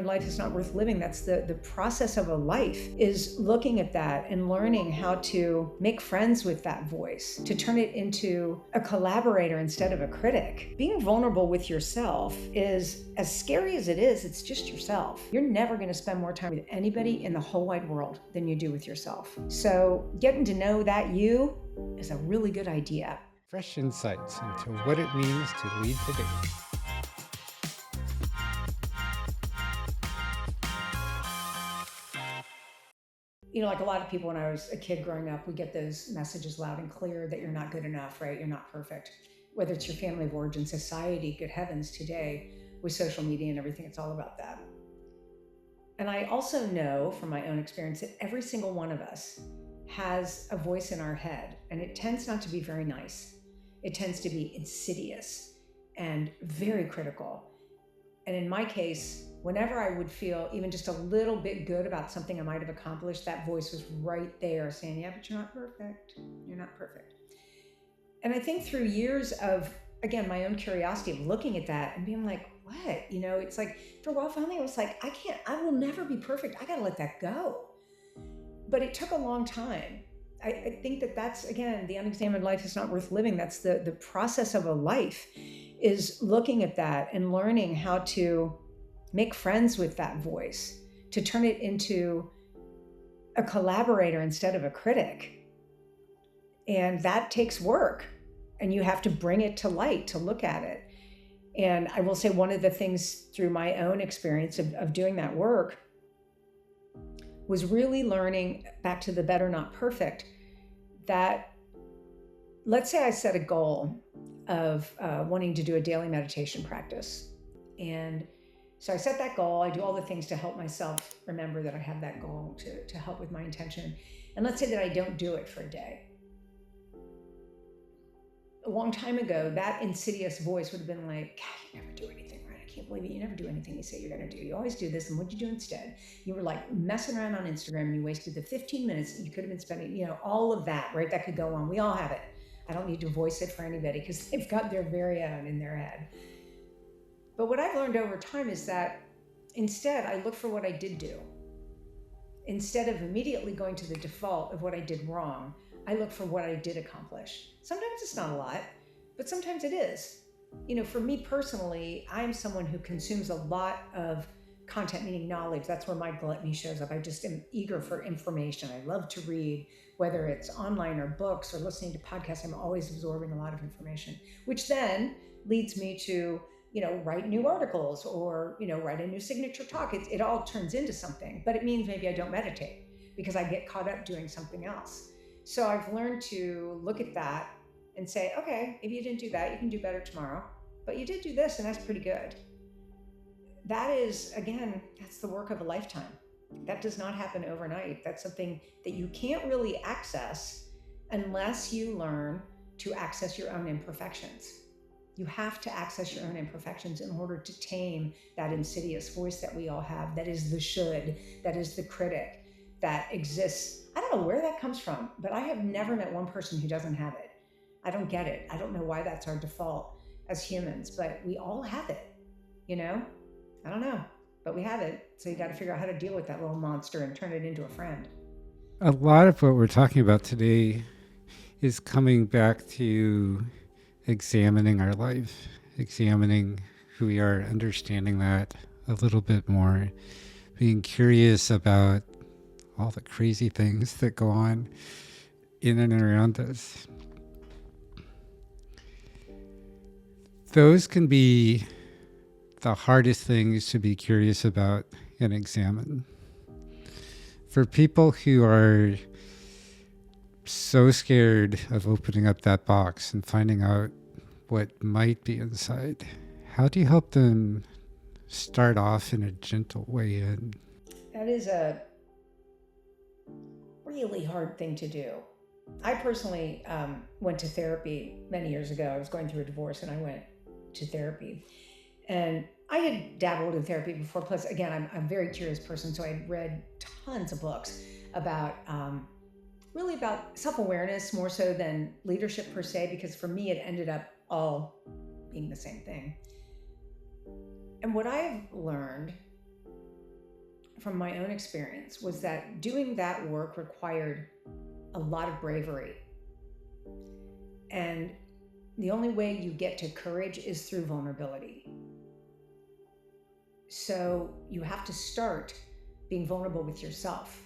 examined life is not worth living. That's the process of a life, is looking at that and learning how to make friends with that voice, to turn it into a collaborator instead of a critic. Being vulnerable with yourself is, as scary as it is, it's just yourself. You're never going to spend more time with anybody in the whole wide world than you do with yourself. So getting to know that you is a really good idea. Fresh insights into what it means to lead today. Like a lot of people when I was a kid growing up, we get those messages loud and clear that you're not good enough, right? You're not perfect. Whether it's your family of origin, society, good heavens, today with social media and everything, it's all about that. And I also know from my own experience that every single one of us has a voice in our head, and it tends not to be very nice. It tends to be insidious and very critical. And in my case, whenever I would feel even just a little bit good about something I might have accomplished, that voice was right there saying, yeah, but you're not perfect. You're not perfect. And I think through years of, again, my own curiosity of looking at that and being like, what? It's like, for a while, finally, I was like, I will never be perfect. I got to let that go. But it took a long time. I think that's, again, the unexamined life is not worth living. That's the process of a life, is looking at that and learning how to make friends with that voice, to turn it into a collaborator instead of a critic. And that takes work, and you have to bring it to light to look at it. And I will say one of the things through my own experience of doing that work was really learning, back to the better, not perfect, that let's say I set a goal of wanting to do a daily meditation practice. And so I set that goal. I do all the things to help myself remember that I have that goal, to help with my intention. And let's say that I don't do it for a day. A long time ago, that insidious voice would have been like, God, you never do anything right. I can't believe it. You never do anything you say you're going to do. You always do this. And what'd you do instead? You were like messing around on Instagram. You wasted the 15 minutes that you could have been spending, all of that, right? That could go on. We all have it. I don't need to voice it for anybody because they've got their very own in their head. But what I've learned over time is that instead, I look for what I did do. Instead of immediately going to the default of what I did wrong, I look for what I did accomplish. Sometimes it's not a lot, but sometimes it is. For me personally, I'm someone who consumes a lot of content, meaning knowledge. That's where my gluttony shows up. I just am eager for information. I love to read, whether it's online or books or listening to podcasts. I'm always absorbing a lot of information, which then leads me to, write new articles or, write a new signature talk. It all turns into something, but it means maybe I don't meditate because I get caught up doing something else. So I've learned to look at that and say, okay, maybe you didn't do that. You can do better tomorrow, but you did do this, and that's pretty good. That is, again, that's the work of a lifetime. That does not happen overnight. That's something that you can't really access unless you learn to access your own imperfections. You have to access your own imperfections in order to tame that insidious voice that we all have, that is the should, that is the critic, that exists. I don't know where that comes from, but I have never met one person who doesn't have it. I don't get it. I don't know why that's our default as humans, but we all have it, I don't know, but we have it. So you got to figure out how to deal with that little monster and turn it into a friend. A lot of what we're talking about today is coming back to examining our life, examining who we are, understanding that a little bit more, being curious about all the crazy things that go on in and around us. Those can be the hardest things to be curious about and examine. For people who are so scared of opening up that box and finding out what might be inside, how do you help them start off in a gentle way in? That is a really hard thing to do. I personally went to therapy many years ago. I was going through a divorce and I went to therapy. And I had dabbled in therapy before. Plus, again, I'm a very curious person. So I had read tons of books about really about self-awareness more so than leadership per se, because for me, it ended up all being the same thing. And what I've learned from my own experience was that doing that work required a lot of bravery. And the only way you get to courage is through vulnerability. So you have to start being vulnerable with yourself.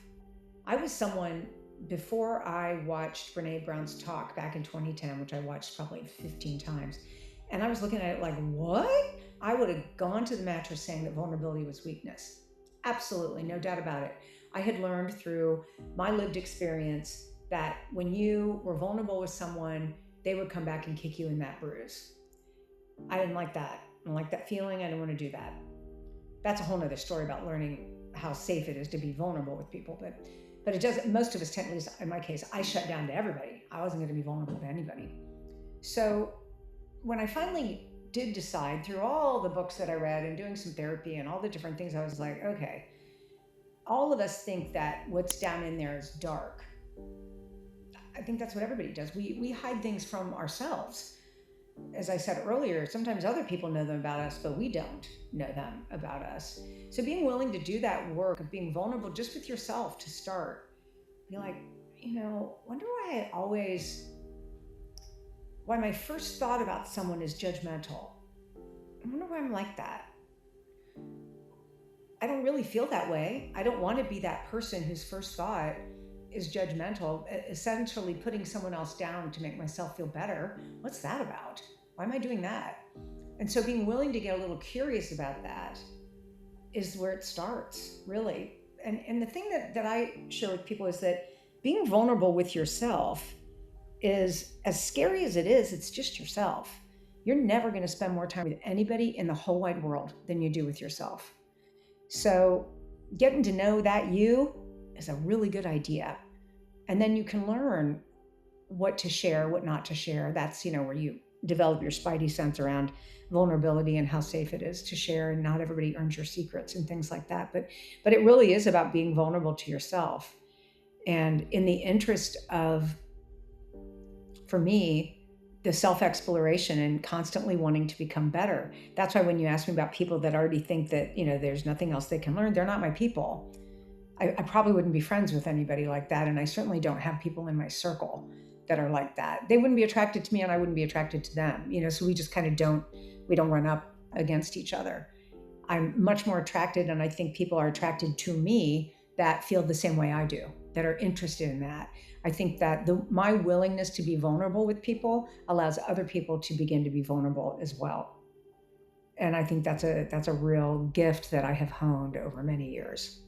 I was someone, before I watched Brene Brown's talk back in 2010, which I watched probably 15 times, and I was looking at it like, what? I would have gone to the mattress saying that vulnerability was weakness. Absolutely, no doubt about it. I had learned through my lived experience that when you were vulnerable with someone, they would come back and kick you in that bruise. I didn't like that. I didn't like that feeling. I didn't want to do that. That's a whole nother story about learning how safe it is to be vulnerable with people. But it doesn't, most of us tend, at least in my case, I shut down to everybody. I wasn't going to be vulnerable to anybody. So when I finally did decide, through all the books that I read and doing some therapy and all the different things, I was like, okay, all of us think that what's down in there is dark. I think that's what everybody does. We hide things from ourselves. As I said earlier, sometimes other people know them about us, but we don't know them about us. So being willing to do that work of being vulnerable just with yourself to start, be like, wonder why my first thought about someone is judgmental. I wonder why I'm like that. I don't really feel that way. I don't want to be that person whose first thought is judgmental, essentially putting someone else down to make myself feel better. What's that about? Why am I doing that? And so being willing to get a little curious about that is where it starts, really. And the thing that I share with people is that being vulnerable with yourself is, as scary as it is, it's just yourself. You're never going to spend more time with anybody in the whole wide world than you do with yourself. So getting to know that you is a really good idea. And then you can learn what to share, what not to share. That's, where you develop your spidey sense around vulnerability and how safe it is to share, and not everybody earns your secrets and things like that. But it really is about being vulnerable to yourself. And in the interest of, for me, the self-exploration and constantly wanting to become better. That's why when you ask me about people that already think that, there's nothing else they can learn, they're not my people. I probably wouldn't be friends with anybody like that. And I certainly don't have people in my circle that are like that. They wouldn't be attracted to me and I wouldn't be attracted to them. So we just kind of don't run up against each other. I'm much more attracted, and I think people are attracted to me that feel the same way I do, that are interested in that. I think that my willingness to be vulnerable with people allows other people to begin to be vulnerable as well. And I think that's a real gift that I have honed over many years.